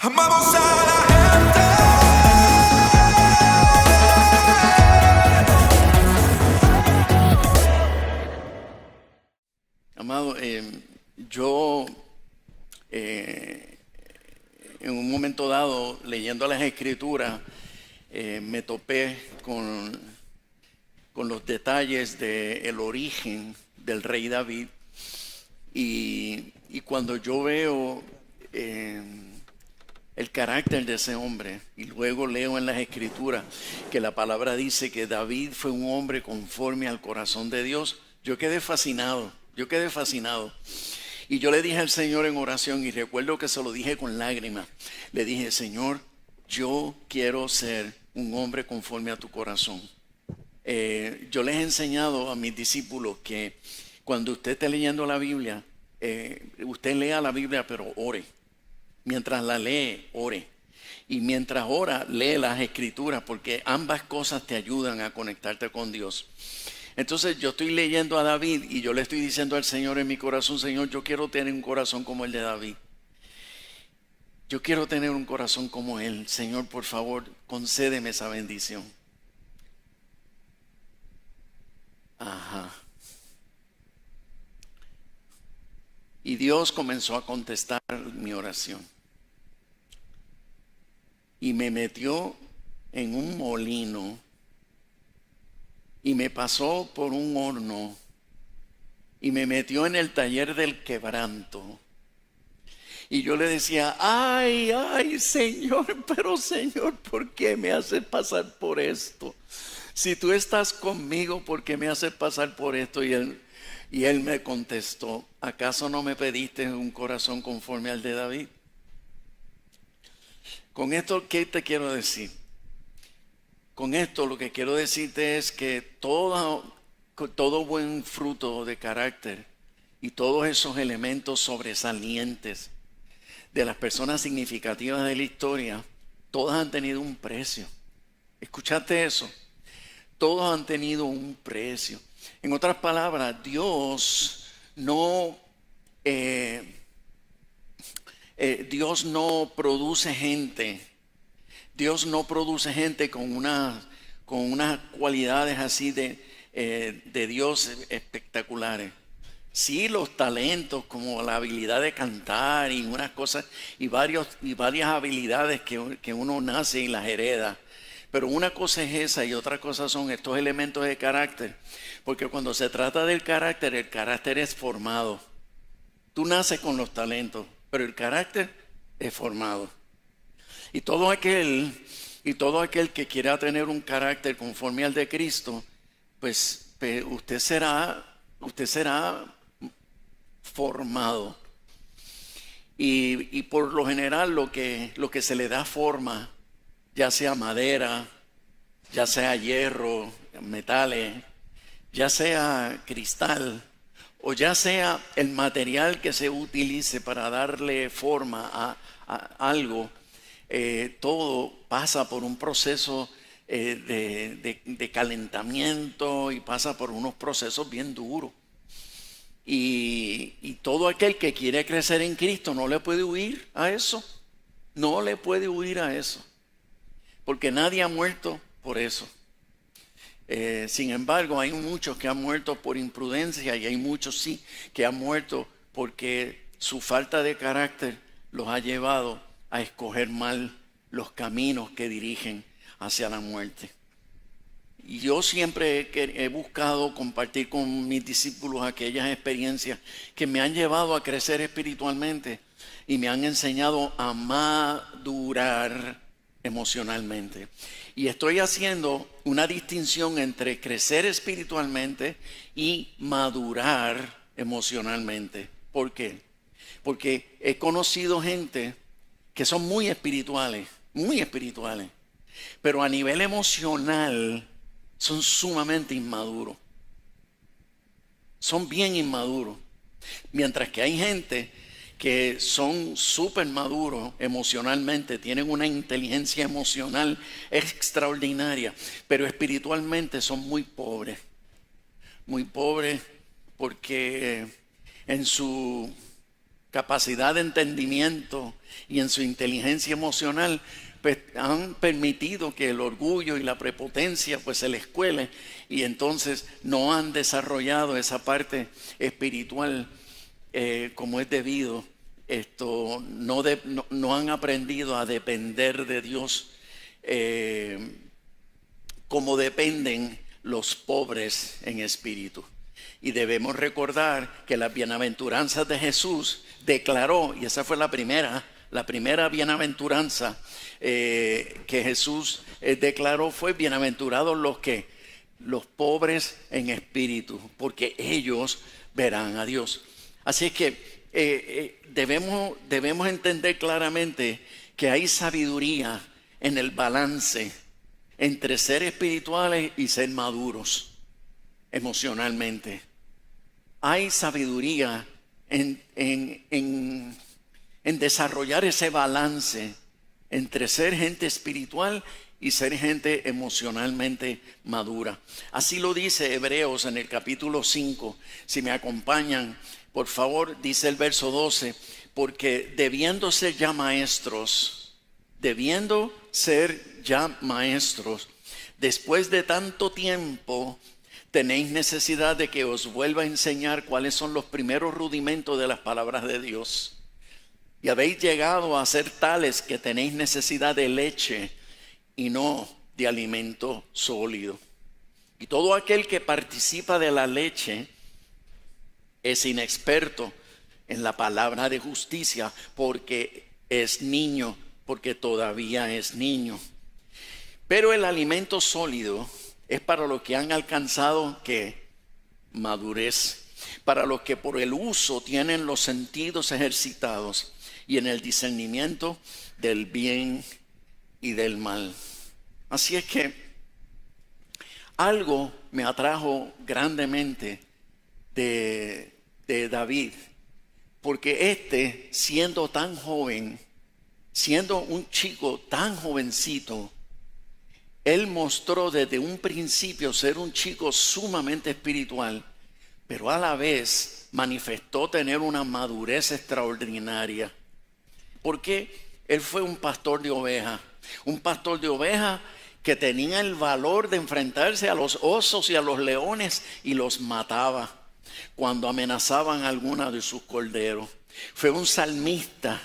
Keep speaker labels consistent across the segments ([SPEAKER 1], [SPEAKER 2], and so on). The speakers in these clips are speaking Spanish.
[SPEAKER 1] Amamos a la
[SPEAKER 2] Amado, yo en un momento dado, leyendo las Escrituras, me topé con los detalles del origen del rey David. Y cuando yo veo el carácter de ese hombre, y luego leo en las Escrituras que la palabra dice que David fue un hombre conforme al corazón de Dios, yo quedé fascinado. Y yo le dije al Señor en oración, y recuerdo que se lo dije con lágrimas, le dije: Señor, yo quiero ser un hombre conforme a tu corazón. Yo les he enseñado a mis discípulos que cuando usted esté leyendo la Biblia, usted lea la Biblia, pero ore. Mientras la lee, ore. Y mientras ora, lee las Escrituras, porque ambas cosas te ayudan a conectarte con Dios. Entonces yo estoy leyendo a David y yo le estoy diciendo al Señor en mi corazón: Señor, yo quiero tener un corazón como el de David. Yo quiero tener un corazón como él. Señor, por favor, concédeme esa bendición. Ajá. Y Dios comenzó a contestar mi oración. Y me metió en un molino. Y me pasó por un horno. Y me metió en el taller del quebranto. Y yo le decía: ay, Señor, pero Señor, ¿por qué me haces pasar por esto? Si tú estás conmigo, ¿por qué me haces pasar por esto? Y él me contestó: ¿acaso no me pediste un corazón conforme al de David? Con esto, ¿qué te quiero decir? Con esto lo que quiero decirte es que todo buen fruto de carácter y todos esos elementos sobresalientes de las personas significativas de la historia, todas han tenido un precio. ¿Escuchaste eso? Todos han tenido un precio. En otras palabras, Dios no produce gente. Dios no produce gente con unas cualidades así de Dios espectaculares. Sí, los talentos como la habilidad de cantar y unas cosas y varias habilidades que uno nace y las hereda. Pero una cosa es esa y otra cosa son estos elementos de carácter. Porque cuando se trata del carácter, el carácter es formado. Tú naces con los talentos, pero el carácter es formado. Y todo aquel que quiera tener un carácter conforme al de Cristo, pues usted será formado. Y por lo general lo que se le da forma, ya sea madera, ya sea hierro, metales, ya sea cristal, o ya sea el material que se utilice para darle forma a algo, todo pasa por un proceso de calentamiento y pasa por unos procesos bien duros. Y todo aquel que quiere crecer en Cristo no le puede huir a eso. No le puede huir a eso. Porque nadie ha muerto por eso. Sin embargo, hay muchos que han muerto por imprudencia y hay muchos sí que han muerto porque su falta de carácter los ha llevado a escoger mal los caminos que dirigen hacia la muerte. Y yo siempre he buscado compartir con mis discípulos aquellas experiencias que me han llevado a crecer espiritualmente y me han enseñado a madurar emocionalmente. Y estoy haciendo una distinción entre crecer espiritualmente y madurar emocionalmente. ¿Por qué? Porque he conocido gente que son muy espirituales, pero a nivel emocional son sumamente inmaduros. Son bien inmaduros. Mientras que hay gente que son súper maduros emocionalmente, tienen una inteligencia emocional extraordinaria, pero espiritualmente son muy pobres porque en su capacidad de entendimiento y en su inteligencia emocional, pues han permitido que el orgullo y la prepotencia pues se les cuele, y entonces no han desarrollado esa parte espiritual como es debido. No han aprendido a depender de Dios como dependen los pobres en espíritu. Y debemos recordar que las bienaventuranzas de Jesús declaró, y esa fue la primera bienaventuranza que Jesús declaró fue: bienaventurados los pobres en espíritu, porque ellos verán a Dios. Así es que debemos entender claramente que hay sabiduría en el balance entre ser espirituales y ser maduros emocionalmente. Hay sabiduría en desarrollar ese balance entre ser gente espiritual y ser gente emocionalmente madura. Así lo dice Hebreos en el capítulo 5. Si me acompañan, por favor, dice el verso 12: porque debiendo ser ya maestros, después de tanto tiempo, tenéis necesidad de que os vuelva a enseñar cuáles son los primeros rudimentos de las palabras de Dios. Y habéis llegado a ser tales que tenéis necesidad de leche y no de alimento sólido. Y todo aquel que participa de la leche es inexperto en la palabra de justicia, porque todavía es niño. Pero el alimento sólido es para los que han alcanzado madurez, para los que por el uso tienen los sentidos ejercitados y en el discernimiento del bien y del mal. Así es que algo me atrajo grandemente de David, porque siendo tan joven, siendo un chico tan jovencito, él mostró desde un principio ser un chico sumamente espiritual, pero a la vez manifestó tener una madurez extraordinaria. Porque él fue un pastor de ovejas que tenía el valor de enfrentarse a los osos y a los leones y los mataba cuando amenazaban a alguna de sus corderos. Fue un salmista,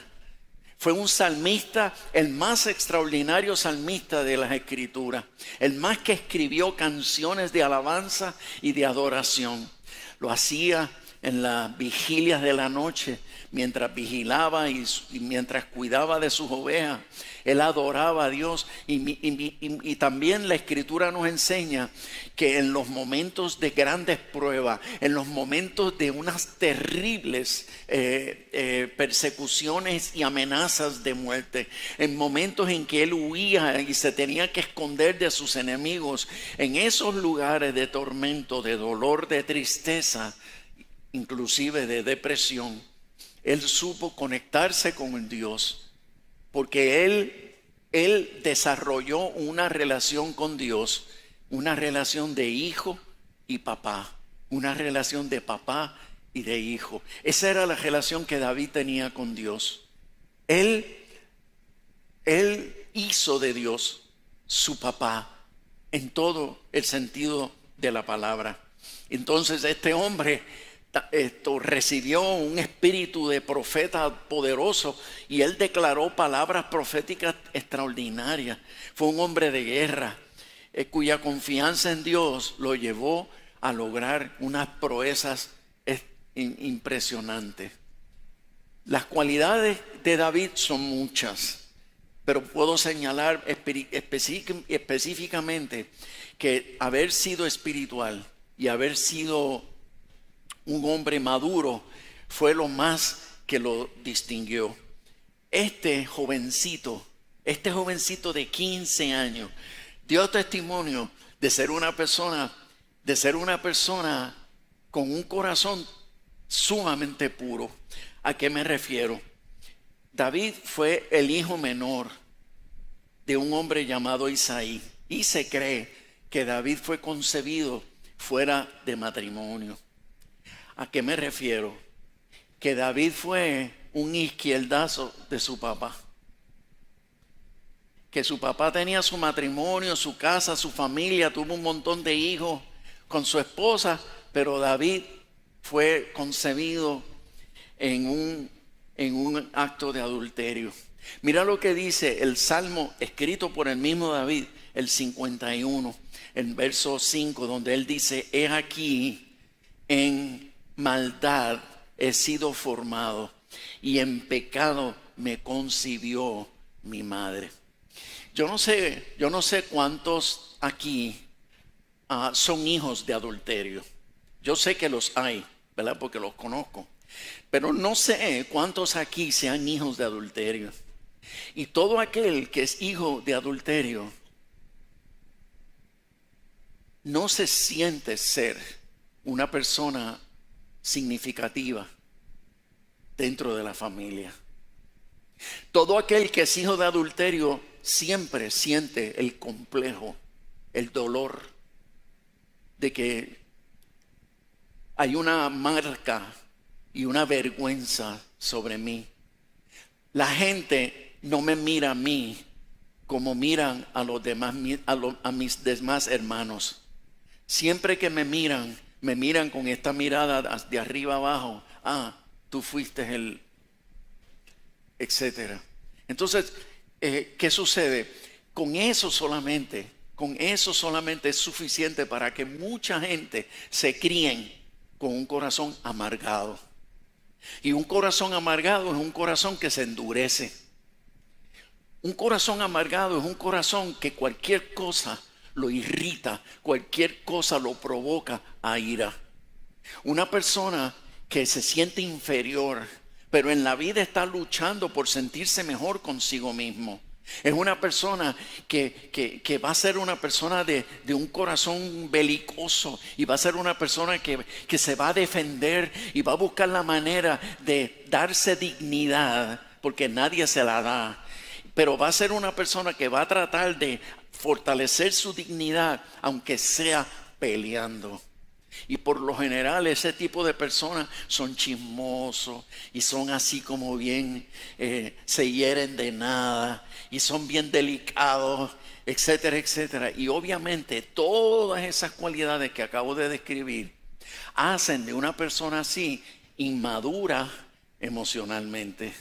[SPEAKER 2] el más extraordinario salmista de las Escrituras, el más que escribió canciones de alabanza y de adoración. Lo hacía en las vigilias de la noche, mientras vigilaba y mientras cuidaba de sus ovejas. Él adoraba a Dios y también la Escritura nos enseña que en los momentos de grandes pruebas, en los momentos de unas terribles persecuciones y amenazas de muerte, en momentos en que él huía y se tenía que esconder de sus enemigos, en esos lugares de tormento, de dolor, de tristeza, inclusive de depresión, él supo conectarse con Dios, porque él desarrolló una relación con Dios, una relación de hijo y papá, una relación de papá y de hijo. Esa era la relación que David tenía con Dios. Él hizo de Dios su papá en todo el sentido de la palabra. Entonces este hombre recibió un espíritu de profeta poderoso y él declaró palabras proféticas extraordinarias. Fue un hombre de guerra cuya confianza en Dios lo llevó a lograr unas proezas impresionantes. Las cualidades de David son muchas, pero puedo señalar específicamente que haber sido espiritual y haber sido un hombre maduro fue lo más que lo distinguió. Este jovencito de 15 años dio testimonio de ser una persona con un corazón sumamente puro. ¿A qué me refiero? David fue el hijo menor de un hombre llamado Isaí, y se cree que David fue concebido fuera de matrimonio. ¿A qué me refiero? Que David fue un izquierdazo de su papá. Que su papá tenía su matrimonio, su casa, su familia, tuvo un montón de hijos con su esposa, pero David fue concebido en un acto de adulterio. Mira lo que dice el Salmo escrito por el mismo David, el 51, en verso 5, donde él dice: he aquí, en maldad he sido formado, y en pecado me concibió mi madre. Yo no sé cuántos aquí son hijos de adulterio. Yo sé que los hay, ¿verdad? Porque los conozco. Pero no sé cuántos aquí sean hijos de adulterio. Y todo aquel que es hijo de adulterio no se siente ser una persona significativa dentro de la familia. Todo aquel que es hijo de adulterio siempre siente el complejo, el dolor de que hay una marca y una vergüenza sobre mí. La gente no me mira a mí como miran a los demás, a mis demás hermanos. Siempre que me miran con esta mirada de arriba abajo. Tú fuiste el, etcétera. Entonces, ¿qué sucede? Con eso solamente es suficiente para que mucha gente se críen con un corazón amargado. Y un corazón amargado es un corazón que se endurece. Un corazón amargado es un corazón que cualquier cosa lo irrita, cualquier cosa lo provoca a ira. Una persona que se siente inferior, pero en la vida está luchando por sentirse mejor consigo mismo. Es una persona que va a ser una persona de un corazón belicoso, y va a ser una persona que se va a defender y va a buscar la manera de darse dignidad, porque nadie se la da. Pero va a ser una persona que va a tratar de fortalecer su dignidad, aunque sea peleando. Y por lo general ese tipo de personas son chismosos y son así como bien, se hieren de nada y son bien delicados, etcétera, etcétera. Y obviamente todas esas cualidades que acabo de describir hacen de una persona así inmadura emocionalmente.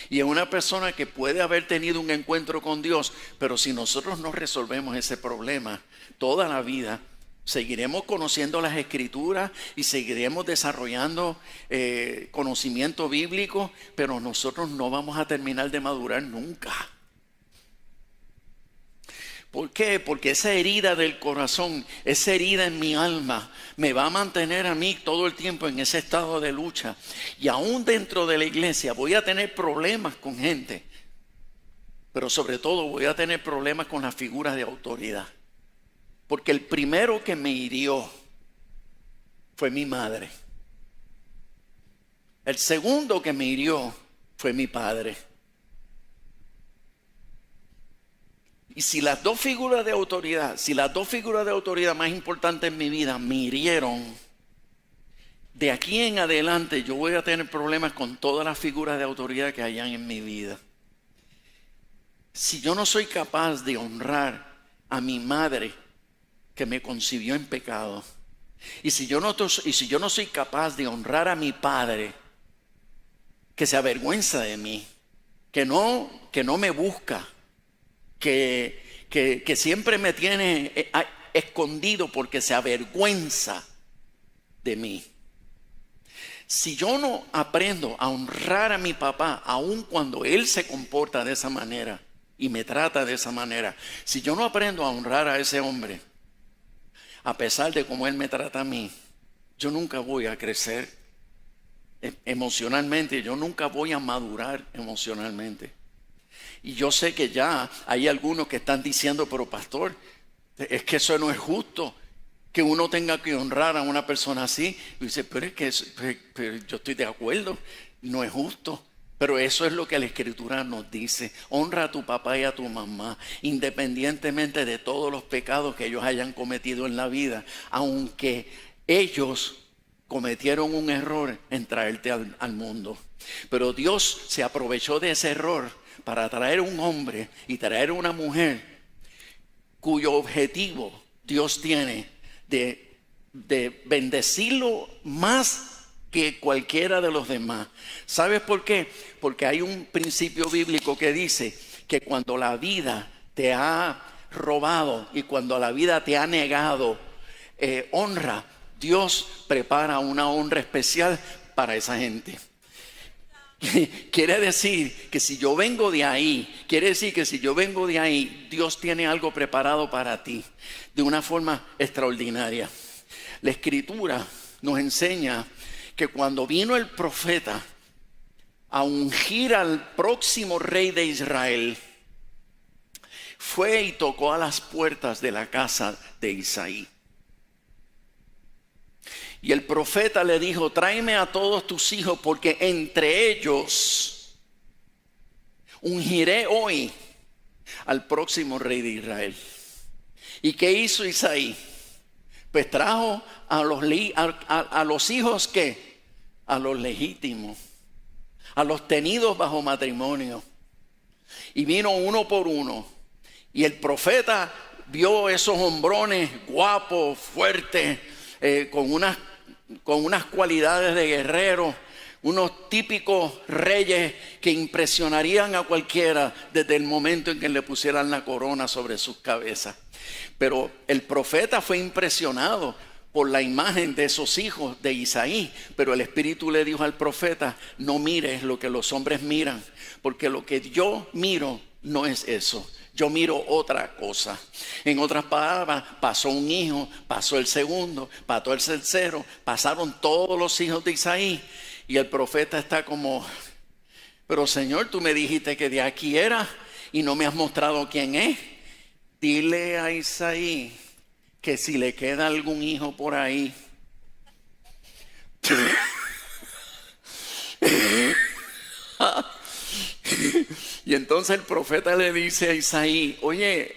[SPEAKER 2] Y es una persona que puede haber tenido un encuentro con Dios, pero si nosotros no resolvemos ese problema, toda la vida seguiremos conociendo las Escrituras y seguiremos desarrollando conocimiento bíblico, pero nosotros no vamos a terminar de madurar nunca. ¿Por qué? Porque esa herida del corazón, esa herida en mi alma, me va a mantener a mí todo el tiempo en ese estado de lucha. Y aún dentro de la iglesia voy a tener problemas con gente, pero sobre todo voy a tener problemas con las figuras de autoridad. Porque el primero que me hirió fue mi madre. El segundo que me hirió fue mi padre. Y si las dos figuras de autoridad más importantes en mi vida me hirieron, de aquí en adelante yo voy a tener problemas con todas las figuras de autoridad que hayan en mi vida. Si yo no soy capaz de honrar a mi madre que me concibió en pecado, y si yo no soy capaz de honrar a mi padre que se avergüenza de mí, que no me busca, que siempre me tiene escondido porque se avergüenza de mí. Si yo no aprendo a honrar a mi papá, aun cuando él se comporta de esa manera y me trata de esa manera, si yo no aprendo a honrar a ese hombre, a pesar de cómo él me trata a mí, yo nunca voy a crecer emocionalmente, yo nunca voy a madurar emocionalmente. Y yo sé que ya hay algunos que están diciendo: pero pastor, es que eso no es justo, que uno tenga que honrar a una persona así. Y dice: pero es que pero yo estoy de acuerdo, no es justo. Pero eso es lo que la Escritura nos dice: honra a tu papá y a tu mamá, independientemente de todos los pecados que ellos hayan cometido en la vida, aunque ellos cometieron un error en traerte al mundo. Pero Dios se aprovechó de ese error para traer un hombre y traer una mujer cuyo objetivo Dios tiene de bendecirlo más que cualquiera de los demás. ¿Sabes por qué? Porque hay un principio bíblico que dice que cuando la vida te ha robado y cuando la vida te ha negado honra, Dios prepara una honra especial para esa gente. Quiere decir que si yo vengo de ahí, Dios tiene algo preparado para ti de una forma extraordinaria. La Escritura nos enseña que cuando vino el profeta a ungir al próximo rey de Israel, fue y tocó a las puertas de la casa de Isaí. Y el profeta le dijo: tráeme a todos tus hijos, porque entre ellos ungiré hoy al próximo rey de Israel. ¿Y qué hizo Isaí? Pues trajo a los hijos ¿qué? A los legítimos, a los tenidos bajo matrimonio. Y vino uno por uno. Y el profeta vio esos hombrones guapos, fuertes, con unas cualidades de guerrero, unos típicos reyes que impresionarían a cualquiera desde el momento en que le pusieran la corona sobre sus cabezas. Pero el profeta fue impresionado por la imagen de esos hijos de Isaí, pero el Espíritu le dijo al profeta: no mires lo que los hombres miran, porque lo que yo miro no es eso. Yo miro otra cosa. En otras palabras, pasó un hijo, pasó el segundo, pasó el tercero, pasaron todos los hijos de Isaí. Y el profeta está como: pero Señor, tú me dijiste que de aquí era y no me has mostrado quién es. Dile a Isaí que si le queda algún hijo por ahí, y entonces el profeta le dice a Isaí: oye,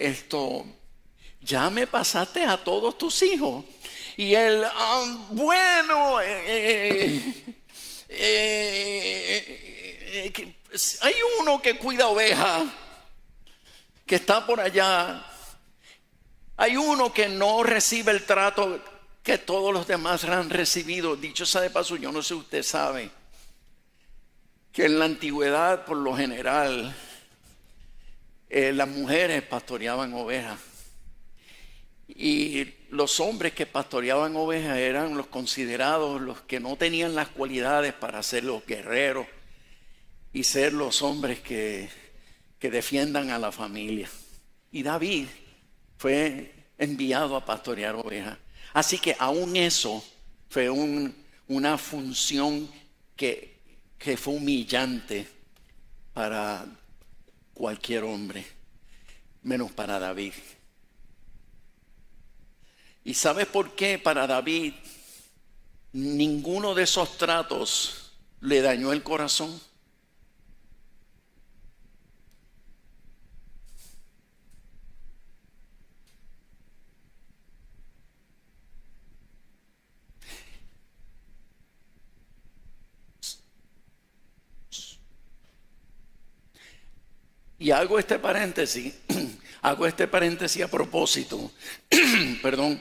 [SPEAKER 2] ya me pasaste a todos tus hijos. Y él: bueno, hay uno que cuida ovejas, que está por allá. Hay uno que no recibe el trato que todos los demás han recibido. Dicho sea de paso, yo no sé si usted sabe que en la antigüedad, por lo general, las mujeres pastoreaban ovejas. Y los hombres que pastoreaban ovejas eran los considerados los que no tenían las cualidades para ser los guerreros y ser los hombres que defiendan a la familia. Y David fue enviado a pastorear ovejas. Así que aún eso fue una función que fue humillante para cualquier hombre, menos para David. ¿Y sabes por qué para David ninguno de esos tratos le dañó el corazón? Y hago este paréntesis a propósito, perdón,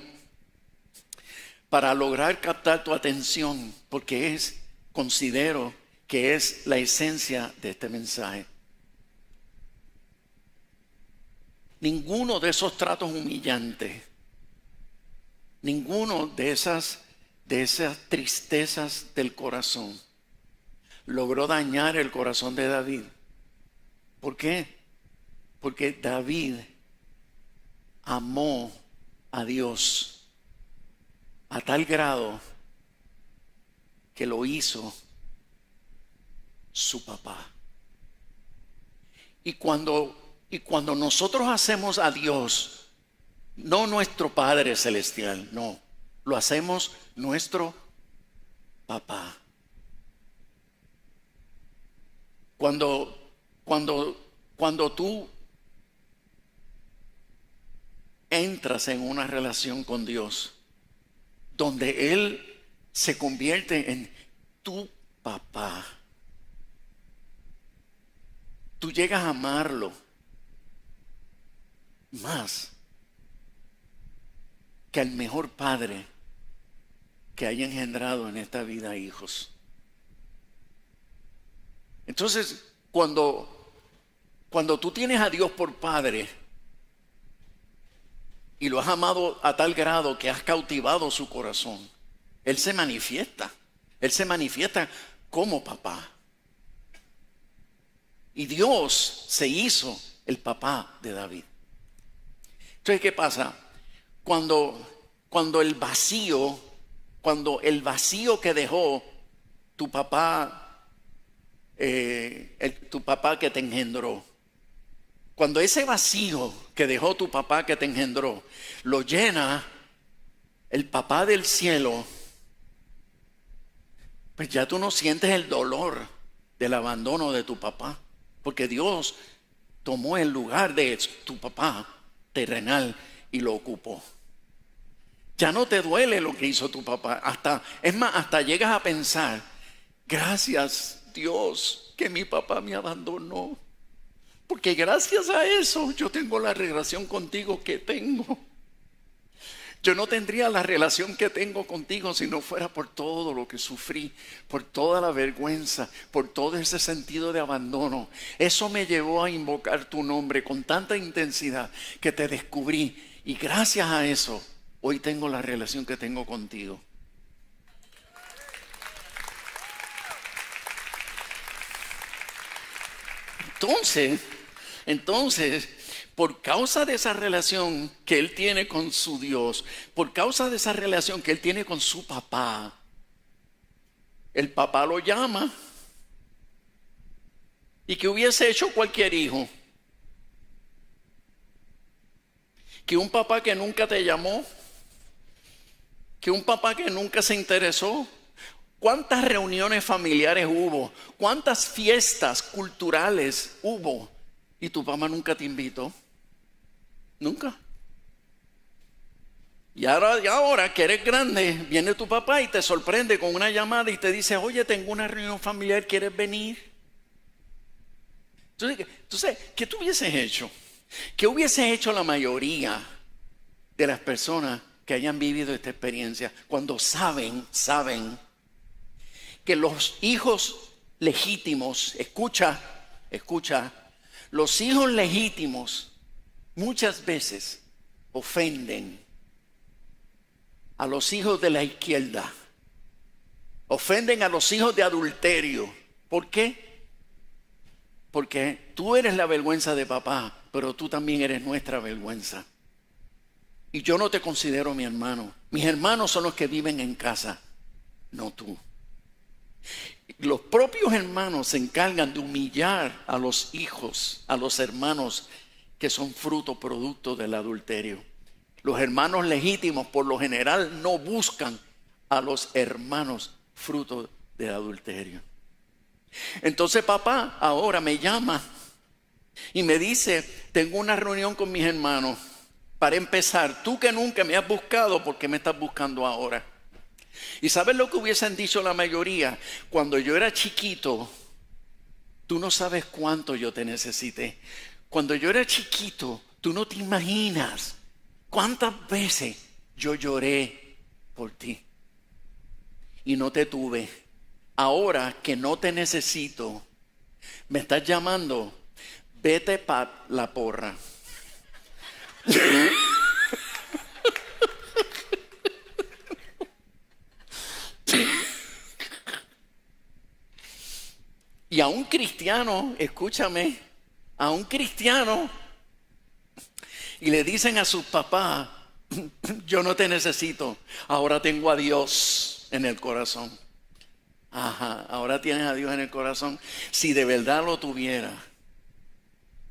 [SPEAKER 2] para lograr captar tu atención, porque considero que es la esencia de este mensaje. Ninguno de esos tratos humillantes, ninguno de esas tristezas del corazón logró dañar el corazón de David. ¿Por qué? Porque David amó a Dios a tal grado que lo hizo su papá. Y cuando nosotros hacemos a Dios, no nuestro Padre Celestial, no, lo hacemos nuestro papá. Cuando tú entras en una relación con Dios, donde Él se convierte en tu papá, tú llegas a amarlo más que al mejor padre que haya engendrado en esta vida hijos. Entonces, cuando tú tienes a Dios por padre y lo has amado a tal grado que has cautivado su corazón, Él se manifiesta. Él se manifiesta como papá. Y Dios se hizo el papá de David. Entonces, ¿qué pasa? Cuando el vacío que dejó tu papá, tu papá que te engendró, cuando ese vacío que dejó tu papá que te engendró, lo llena el papá del cielo, pues ya tú no sientes el dolor del abandono de tu papá, porque Dios tomó el lugar de tu papá terrenal y lo ocupó. Ya no te duele lo que hizo tu papá. Hasta llegas a pensar, gracias Dios que mi papá me abandonó, porque gracias a eso yo tengo la relación contigo que tengo. Yo no tendría la relación que tengo contigo si no fuera por todo lo que sufrí, por toda la vergüenza, por todo ese sentido de abandono. Eso me llevó a invocar tu nombre con tanta intensidad que te descubrí. Y gracias a eso, hoy tengo la relación que tengo contigo. Entonces, por causa de esa relación que él tiene con su Dios, por causa de esa relación que él tiene con su papá, el papá lo llama. ¿Y qué hubiese hecho cualquier hijo? Que un papá que nunca te llamó, que un papá que nunca se interesó. ¿Cuántas reuniones familiares hubo? ¿Cuántas fiestas culturales hubo? ¿Y tu papá nunca te invitó? Nunca. Y ahora que eres grande, viene tu papá y te sorprende con una llamada y te dice, oye, tengo una reunión familiar, ¿quieres venir? Entonces, ¿qué tú hubieses hecho? ¿Qué hubiese hecho la mayoría de las personas que hayan vivido esta experiencia cuando saben que los hijos legítimos, escucha, los hijos legítimos muchas veces ofenden a los hijos de la izquierda, ofenden a los hijos de adulterio? ¿Por qué? Porque tú eres la vergüenza de papá, pero tú también eres nuestra vergüenza. Y yo no te considero mi hermano. Mis hermanos son los que viven en casa, no tú. Los propios hermanos se encargan de humillar a los hijos, a los hermanos que son producto del adulterio. Los hermanos legítimos por lo general no buscan a los hermanos fruto del adulterio. Entonces papá ahora me llama y me dice, tengo una reunión con mis hermanos. Para empezar, tú que nunca me has buscado, ¿por qué me estás buscando ahora? ¿Y sabes lo que hubiesen dicho la mayoría? Cuando yo era chiquito, tú no sabes cuánto yo te necesité. Cuando yo era chiquito, tú no te imaginas cuántas veces yo lloré por ti y no te tuve. Ahora que no te necesito, me estás llamando, vete pa' la porra. Y a un cristiano, escúchame, a un cristiano, y le dicen a sus papás, yo no te necesito, ahora tengo a Dios en el corazón. Ajá, ahora tienes a Dios en el corazón. Si de verdad lo tuviera,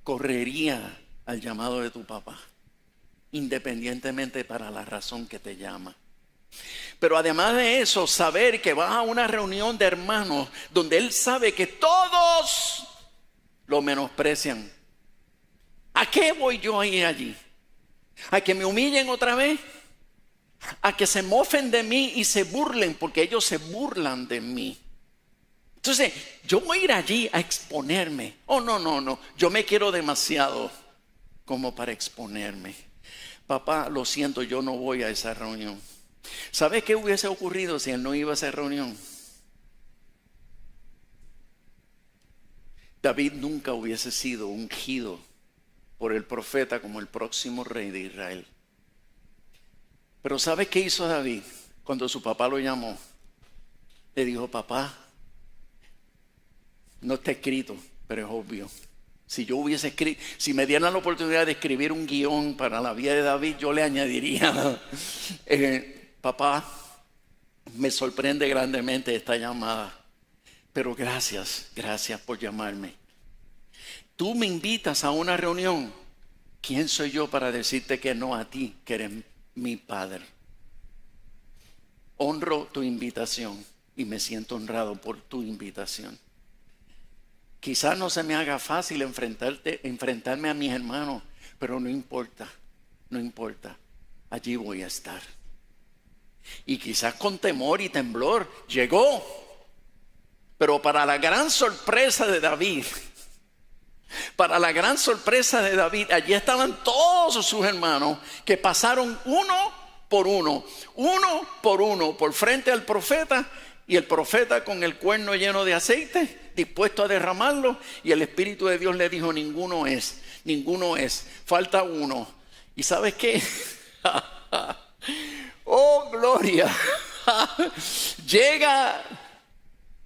[SPEAKER 2] correría al llamado de tu papá, independientemente para la razón que te llama. Pero además de eso, saber que vas a una reunión de hermanos donde él sabe que todos lo menosprecian. ¿A qué voy yo a ir allí? ¿A que me humillen otra vez? ¿A que se mofen de mí y se burlen? Porque ellos se burlan de mí. Entonces, yo voy a ir allí a exponerme. Oh, no. Yo me quiero demasiado como para exponerme. Papá, lo siento, yo no voy a esa reunión. ¿Sabes qué hubiese ocurrido si él no iba a esa reunión? David nunca hubiese sido ungido por el profeta como el próximo rey de Israel. Pero ¿sabes qué hizo David cuando su papá lo llamó? Le dijo: papá, no está escrito, pero es obvio. Si yo hubiese escrito, si me dieran la oportunidad de escribir un guión para la vida de David, yo le añadiría: papá, me sorprende grandemente esta llamada, pero gracias por llamarme. Tú me invitas a una reunión. ¿Quién soy yo para decirte que no a ti, que eres mi padre? Honro tu invitación y me siento honrado por tu invitación. Quizás no se me haga fácil enfrentarme a mis hermanos, pero no importa. Allí voy a estar. Y quizás con temor y temblor llegó, pero para la gran sorpresa de David, allí estaban todos sus hermanos que pasaron uno por uno por frente al profeta, y el profeta con el cuerno lleno de aceite, dispuesto a derramarlo, y el Espíritu de Dios le dijo: ninguno es, falta uno. ¿Y sabes qué? ¡Oh, gloria! Llega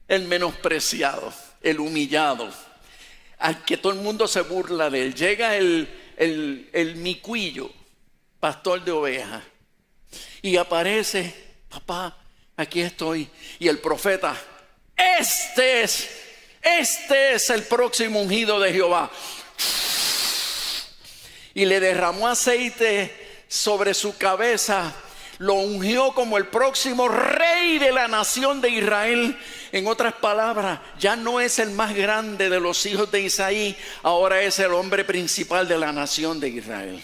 [SPEAKER 2] el menospreciado, el humillado, al que todo el mundo se burla de él. Llega el micuillo, pastor de ovejas, y aparece: papá, aquí estoy. Y el profeta: este es el próximo ungido de Jehová. Y le derramó aceite sobre su cabeza, lo ungió como el próximo rey de la nación de Israel. En otras palabras, ya no es el más grande de los hijos de Isaí, ahora es el hombre principal de la nación de Israel.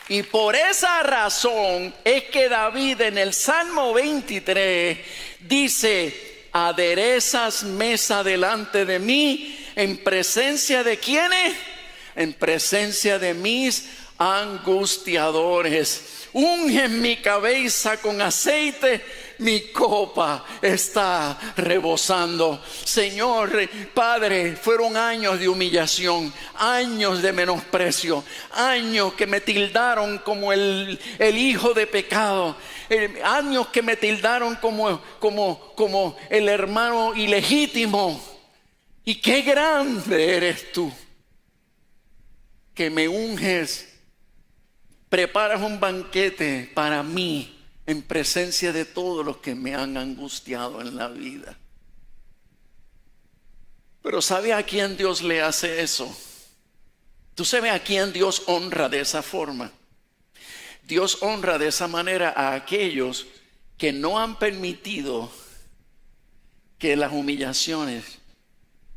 [SPEAKER 2] Y por esa razón es que David en el Salmo 23 dice: aderezas mesa delante de mí, ¿en presencia de quiénes? En presencia de mis angustiadores. Unge mi cabeza con aceite, mi copa está rebosando. Señor Padre, fueron años de humillación, años de menosprecio, años que me tildaron como el hijo de pecado, años que me tildaron como el hermano ilegítimo. Y qué grande eres tú, que me unges, preparas un banquete para mí en presencia de todos los que me han angustiado en la vida. Pero ¿sabe a quién Dios le hace eso? ¿Tú sabes a quién Dios honra de esa forma? Dios honra de esa manera a aquellos que no han permitido que las humillaciones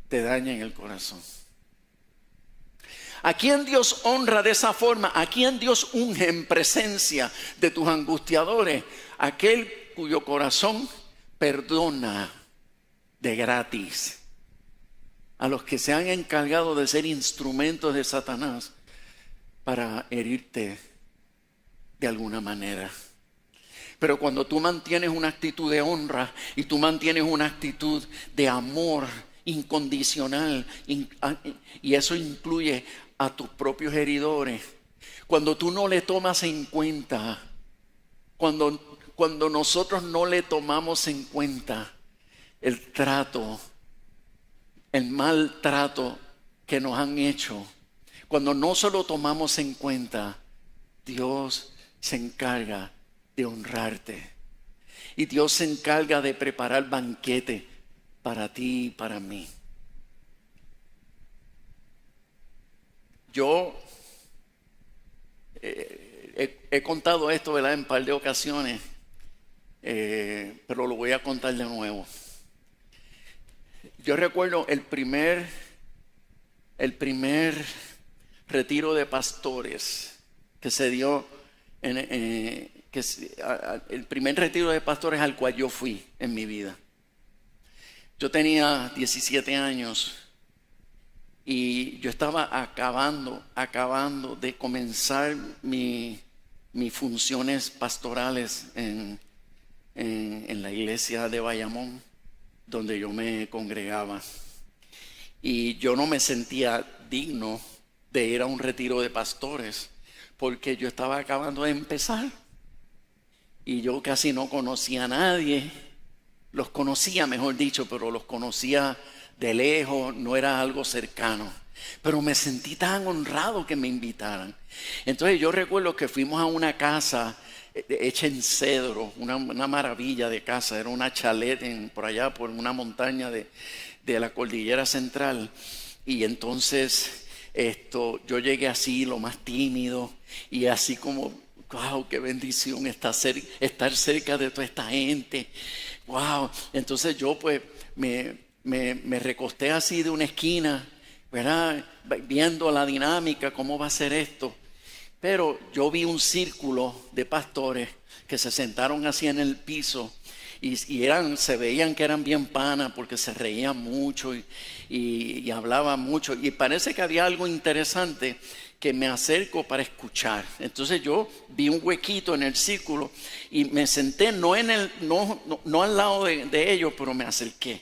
[SPEAKER 2] te dañen el corazón. ¿A quién Dios honra de esa forma? ¿A quién Dios unge en presencia de tus angustiadores? Aquel cuyo corazón perdona de gratis a los que se han encargado de ser instrumentos de Satanás para herirte de alguna manera. Pero cuando tú mantienes una actitud de honra y tú mantienes una actitud de amor incondicional, y eso incluye a tus propios heridores, cuando tú no le tomas en cuenta, cuando nosotros no le tomamos en cuenta el trato, el maltrato que nos han hecho, cuando no se lo tomamos en cuenta, Dios se encarga de honrarte, y Dios se encarga de preparar banquete para ti y para mí. Yo he contado esto, ¿verdad?, en un par de ocasiones, pero lo voy a contar de nuevo. Yo recuerdo el primer retiro de pastores que se dio en el primer retiro de pastores al cual yo fui en mi vida. Yo tenía 17 años y yo estaba acabando de comenzar mis funciones pastorales en la iglesia de Bayamón, donde yo me congregaba. Y yo no me sentía digno de ir a un retiro de pastores, porque yo estaba acabando de empezar. Y yo casi no conocía a nadie. Los conocía, mejor dicho, pero los conocía de lejos, no era algo cercano. Pero me sentí tan honrado que me invitaran. Entonces yo recuerdo que fuimos a una casa hecha en cedro, una maravilla de casa. Era una chalet por allá, por una montaña de la cordillera central. Y entonces yo llegué así, lo más tímido, y así como, wow, qué bendición estar cerca de toda esta gente. Wow. Entonces yo pues me recosté así de una esquina, ¿verdad? Viendo la dinámica, cómo va a ser esto. Pero yo vi un círculo de pastores que se sentaron así en el piso y se veían que eran bien panas porque se reían mucho y hablaban mucho. Y parece que había algo interesante que me acerco para escuchar. Entonces yo vi un huequito en el círculo y me senté, no al lado de ellos, pero me acerqué.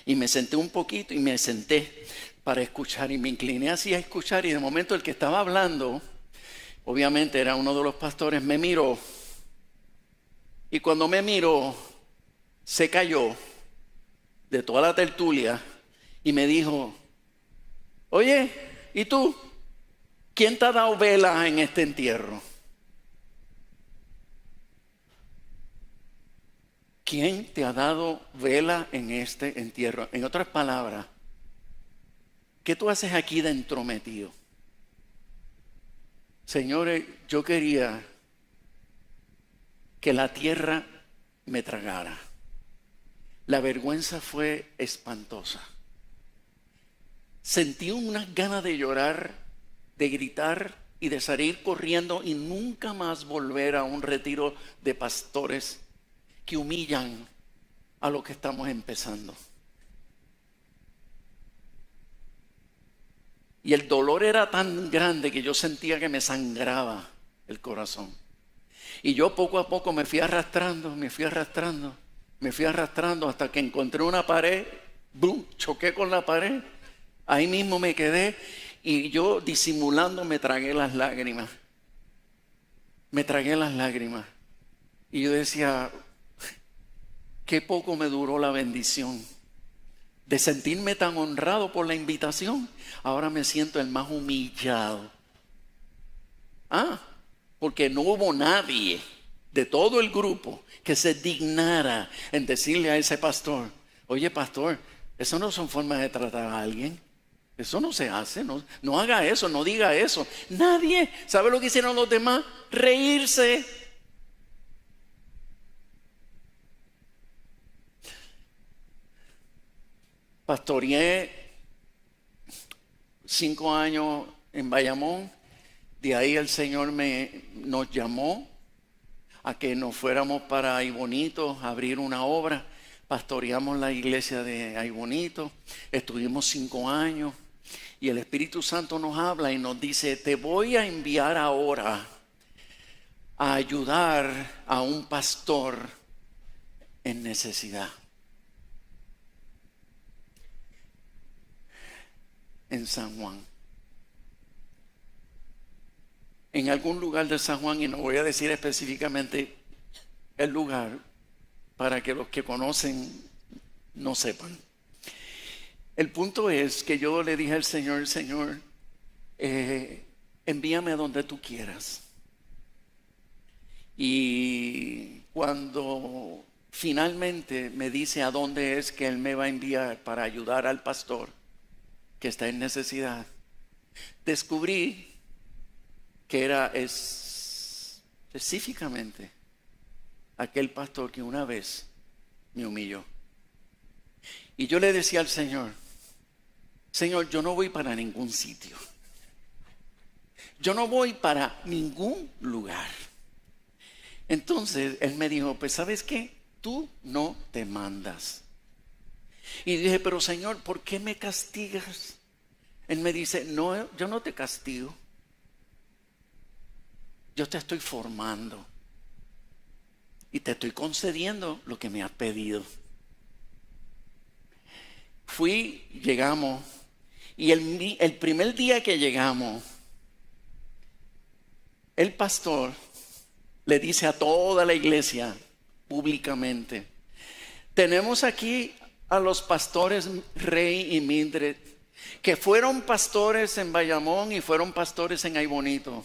[SPEAKER 2] Y me senté un poquito y me senté para escuchar y me incliné así a escuchar, y de momento el que estaba hablando, obviamente era uno de los pastores, me miró, y cuando me miró se cayó de toda la tertulia y me dijo: oye, ¿y tú? ¿Quién te ha dado velas en este entierro? ¿Quién te ha dado vela en este entierro? En otras palabras, ¿qué tú haces aquí de entrometido? Señores, yo quería que la tierra me tragara. La vergüenza fue espantosa. Sentí unas ganas de llorar, de gritar y de salir corriendo y nunca más volver a un retiro de pastores que humillan a los que estamos empezando. Y el dolor era tan grande que yo sentía que me sangraba el corazón. Y yo poco a poco me fui arrastrando hasta que encontré una pared, ¡boom!, choqué con la pared, ahí mismo me quedé y yo disimulando me tragué las lágrimas. Y yo decía, qué poco me duró la bendición de sentirme tan honrado por la invitación. Ahora me siento el más humillado. Porque no hubo nadie de todo el grupo que se dignara en decirle a ese pastor: oye, pastor, eso no son formas de tratar a alguien. Eso no se hace, no haga eso, no diga eso. Nadie. ¿Sabe lo que hicieron los demás? Reírse. Pastoreé 5 años en Bayamón. De ahí el Señor nos llamó a que nos fuéramos para Aybonito a abrir una obra. Pastoreamos la iglesia de Aybonito. Estuvimos 5 años. Y el Espíritu Santo nos habla y nos dice: te voy a enviar ahora a ayudar a un pastor en necesidad. En San Juan. En algún lugar de San Juan, y no voy a decir específicamente el lugar para que los que conocen no sepan. El punto es que yo le dije al Señor: Señor, envíame a donde tú quieras. Y cuando finalmente me dice a dónde es que Él me va a enviar para ayudar al pastor que está en necesidad, descubrí que era específicamente aquel pastor que una vez me humilló. Y yo le decía al Señor: Señor, yo no voy para ningún sitio. Yo no voy para ningún lugar. Entonces él me dijo, pues ¿sabes qué? Tú no te mandas. Y dije, pero Señor, ¿por qué me castigas? Él me dice, no, yo no te castigo. Yo te estoy formando. Y te estoy concediendo lo que me has pedido. Llegamos. Y el primer día que llegamos, el pastor le dice a toda la iglesia públicamente, tenemos aquí a los pastores Rey y Mildred, que fueron pastores en Bayamón y fueron pastores en Aybonito.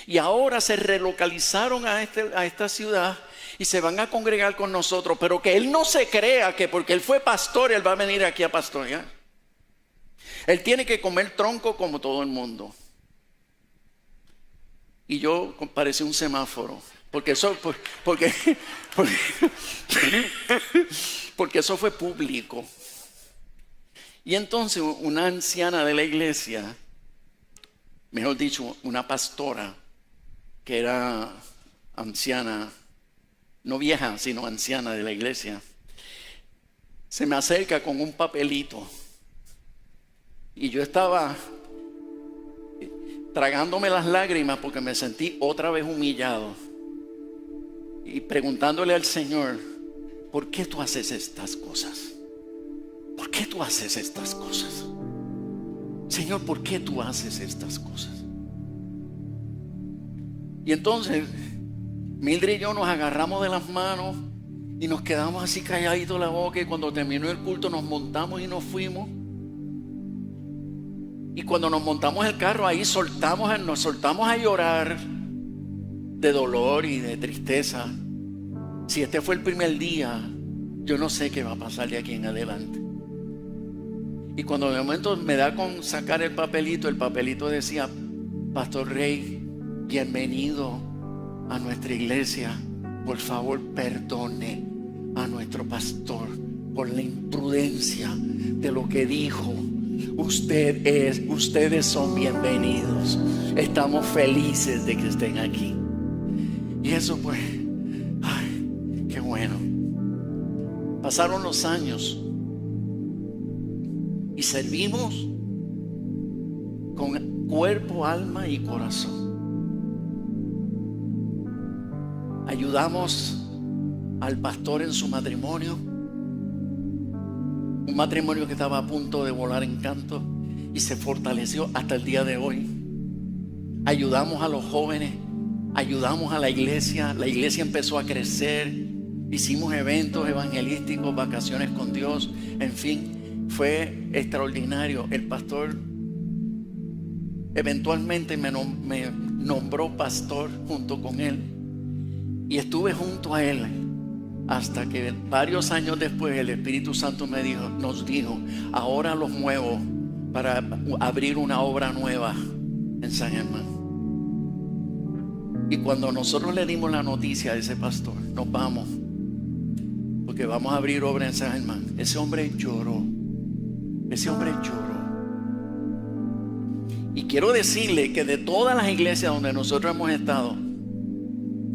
[SPEAKER 2] Y ahora se relocalizaron a esta ciudad y se van a congregar con nosotros. Pero que él no se crea que porque él fue pastor, él va a venir aquí a pastorear. Él tiene que comer tronco como todo el mundo. Y yo parecía un semáforo. Porque eso fue público. Y entonces una anciana de la iglesia, mejor dicho, una pastora que era anciana, no vieja, sino anciana de la iglesia, se me acerca con un papelito. Y yo estaba tragándome las lágrimas porque me sentí otra vez humillado. Y preguntándole al Señor, ¿por qué tú haces estas cosas? ¿Por qué tú haces estas cosas? Señor, ¿por qué tú haces estas cosas? Y entonces Mildred y yo nos agarramos de las manos y nos quedamos así calladitos la boca, y cuando terminó el culto nos montamos y nos fuimos. Y cuando nos montamos el carro, ahí nos soltamos a llorar de dolor y de tristeza. Si este fue el primer día, yo no sé qué va a pasar de aquí en adelante. Y cuando de momento me da con sacar el papelito decía, Pastor Rey, bienvenido a nuestra iglesia. Por favor, perdone a nuestro pastor por la imprudencia de lo que dijo. Ustedes son bienvenidos. Estamos felices de que estén aquí. Y eso pues, ay, qué bueno. Pasaron los años y servimos con cuerpo, alma y corazón. Ayudamos al pastor en su matrimonio, un matrimonio que estaba a punto de volar en canto, y se fortaleció hasta el día de hoy. Ayudamos a los jóvenes, ayudamos a la iglesia empezó a crecer, hicimos eventos evangelísticos, vacaciones con Dios, en fin, fue extraordinario. El pastor eventualmente me nombró pastor junto con él, y estuve junto a él hasta que varios años después el Espíritu Santo nos dijo, ahora los muevo para abrir una obra nueva en San Germán. Y cuando nosotros le dimos la noticia a ese pastor, nos vamos, porque vamos a abrir obra en San Germán, ese hombre lloró. Y quiero decirle que de todas las iglesias donde nosotros hemos estado,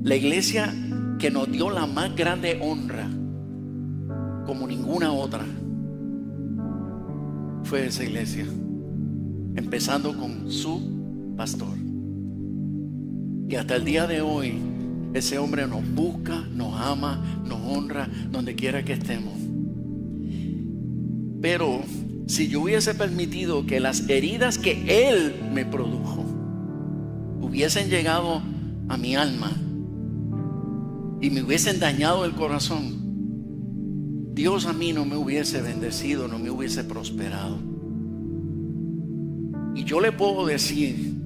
[SPEAKER 2] la iglesia que nos dio la más grande honra como ninguna otra fue esa iglesia, empezando con su pastor. Y hasta el día de hoy ese hombre nos busca, nos ama, nos honra donde quiera que estemos. Pero si yo hubiese permitido que las heridas que él me produjo hubiesen llegado a mi alma y me hubiesen dañado el corazón, Dios a mí no me hubiese bendecido, no me hubiese prosperado. Y yo le puedo decir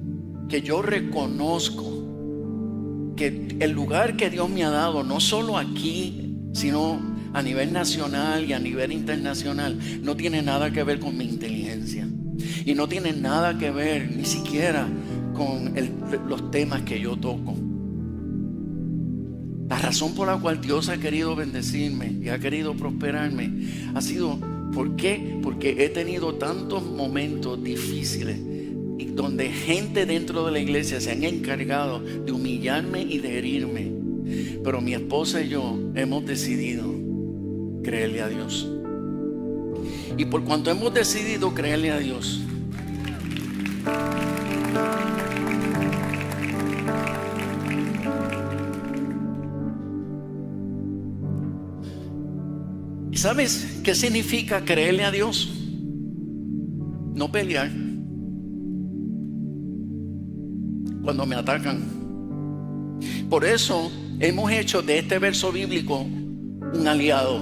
[SPEAKER 2] que yo reconozco que el lugar que Dios me ha dado, no solo aquí, sino a nivel nacional y a nivel internacional, no tiene nada que ver con mi inteligencia, y no tiene nada que ver ni siquiera con los temas que yo toco. La razón por la cual Dios ha querido bendecirme y ha querido prosperarme ha sido, ¿por qué? Porque he tenido tantos momentos difíciles y donde gente dentro de la iglesia se han encargado de humillarme y de herirme. Pero mi esposa y yo hemos decidido creerle a Dios. Y por cuanto hemos decidido creerle a Dios, ¿y sabes qué significa creerle a Dios? No pelear cuando me atacan. Por eso hemos hecho de este verso bíblico un aliado.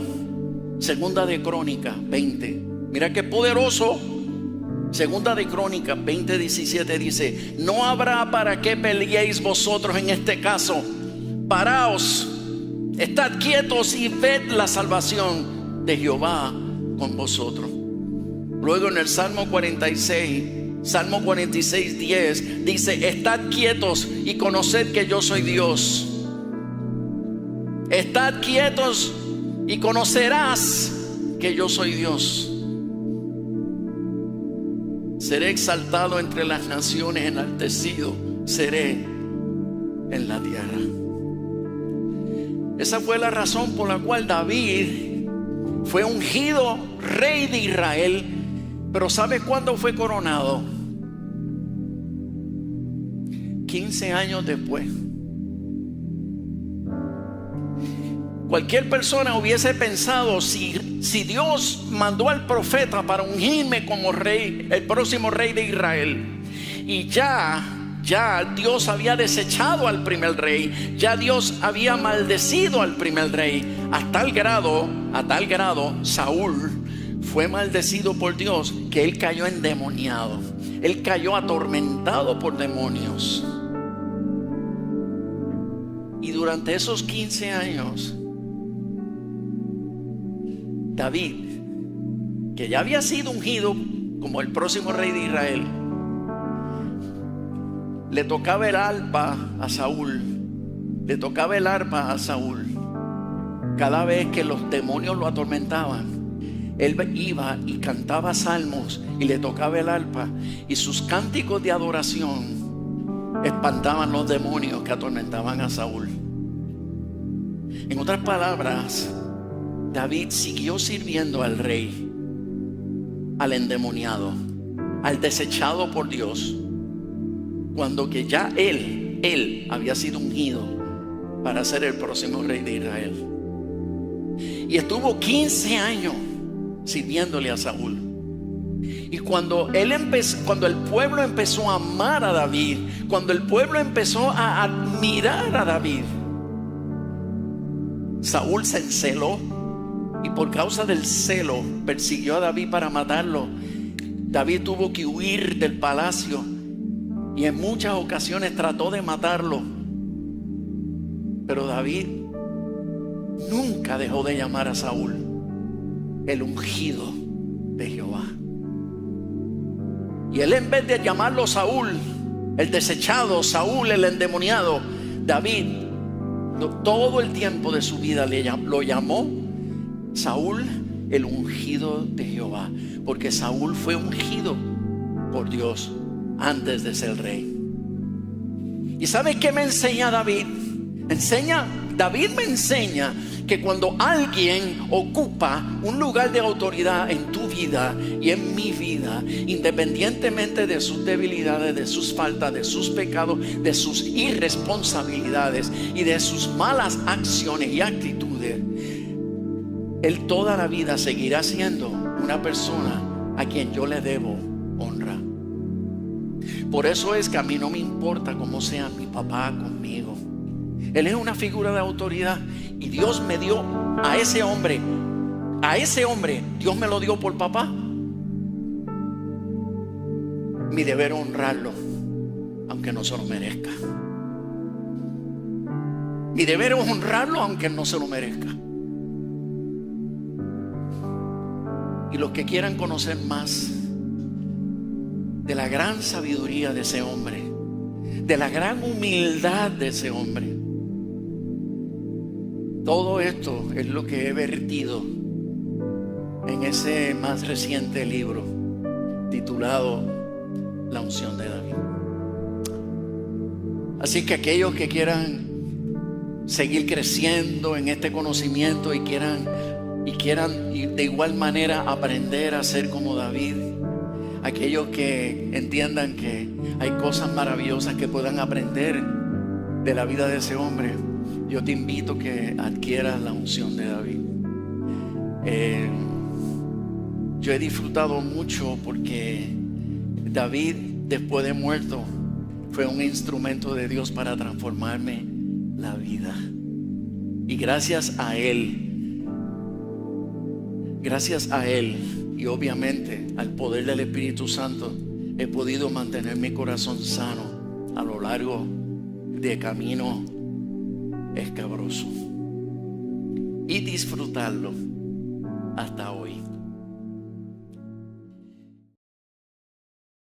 [SPEAKER 2] Segunda de Crónicas 20. Mira qué poderoso. Segunda de Crónicas 20:17 dice: no habrá para qué peleéis vosotros en este caso. Paraos, estad quietos y ved la salvación de Jehová con vosotros. Luego en el Salmo 46:10 dice: estad quietos y conoced que yo soy Dios. Estad quietos y conocerás que yo soy Dios. Seré exaltado entre las naciones, enaltecido seré en la tierra. Esa fue la razón por la cual David fue ungido rey de Israel. Pero ¿sabe cuándo fue coronado? 15 años después. Cualquier persona hubiese pensado, si Dios mandó al profeta para ungirme como rey, el próximo rey de Israel, y ya Dios había desechado al primer rey, ya Dios había maldecido al primer rey, a tal grado, Saúl fue maldecido por Dios que él cayó endemoniado, él cayó atormentado por demonios. Y durante esos 15 años, David, que ya había sido ungido como el próximo rey de Israel, le tocaba el arpa a Saúl. Cada vez que los demonios lo atormentaban, él iba y cantaba salmos y le tocaba el arpa, y sus cánticos de adoración espantaban los demonios que atormentaban a Saúl. En otras palabras, David siguió sirviendo al rey, al endemoniado, al desechado por Dios, cuando que ya él había sido ungido para ser el próximo rey de Israel. Y estuvo 15 años sirviéndole a Saúl. Y cuando el pueblo empezó a amar a David, cuando el pueblo empezó a admirar a David, Saúl se enceló. Y por causa del celo persiguió a David para matarlo. David tuvo que huir del palacio y en muchas ocasiones trató de matarlo. Pero David nunca dejó de llamar a Saúl el ungido de Jehová. Y él, en vez de llamarlo Saúl, el desechado, Saúl el endemoniado, David todo el tiempo de su vida lo llamó Saúl el ungido de Jehová, porque Saúl fue ungido por Dios antes de ser rey. ¿Y sabe qué me enseña David? David me enseña que cuando alguien ocupa un lugar de autoridad en tu vida y en mi vida, independientemente de sus debilidades, de sus faltas, de sus pecados, de sus irresponsabilidades y de sus malas acciones y actitudes, él toda la vida seguirá siendo una persona a quien yo le debo honra. Por eso es que a mí no me importa cómo sea mi papá conmigo. Él es una figura de autoridad y Dios me dio a ese hombre, Dios me lo dio por papá. Mi deber es honrarlo, aunque no se lo merezca. Mi deber es honrarlo, aunque no se lo merezca. Y los que quieran conocer más de la gran sabiduría de ese hombre, de la gran humildad de ese hombre, todo esto es lo que he vertido en ese más reciente libro titulado La unción de David. Así que aquellos que quieran seguir creciendo en este conocimiento y quieran de igual manera aprender a ser como David. Aquellos que entiendan que hay cosas maravillosas que puedan aprender de la vida de ese hombre, yo te invito que adquieras la unción de David. Yo he disfrutado mucho porque David, después de muerto, fue un instrumento de Dios para transformarme la vida. Y gracias a él y obviamente al poder del Espíritu Santo, he podido mantener mi corazón sano a lo largo de camino escabroso y disfrutarlo hasta hoy.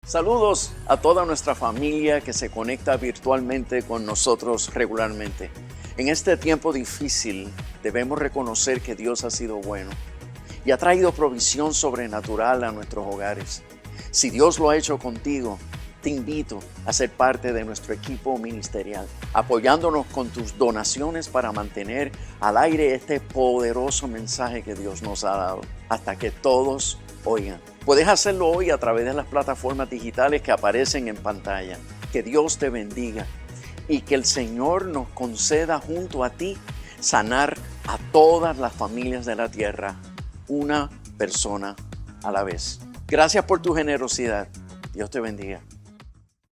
[SPEAKER 2] Saludos a toda nuestra familia que se conecta virtualmente con nosotros regularmente. En este tiempo difícil debemos reconocer que Dios ha sido bueno y ha traído provisión sobrenatural a nuestros hogares. Si Dios lo ha hecho contigo, te invito a ser parte de nuestro equipo ministerial, apoyándonos con tus donaciones para mantener al aire este poderoso mensaje que Dios nos ha dado, hasta que todos oigan. Puedes hacerlo hoy a través de las plataformas digitales que aparecen en pantalla. Que Dios te bendiga y que el Señor nos conceda junto a ti sanar a todas las familias de la tierra, una persona a la vez. Gracias por tu generosidad. Dios te bendiga.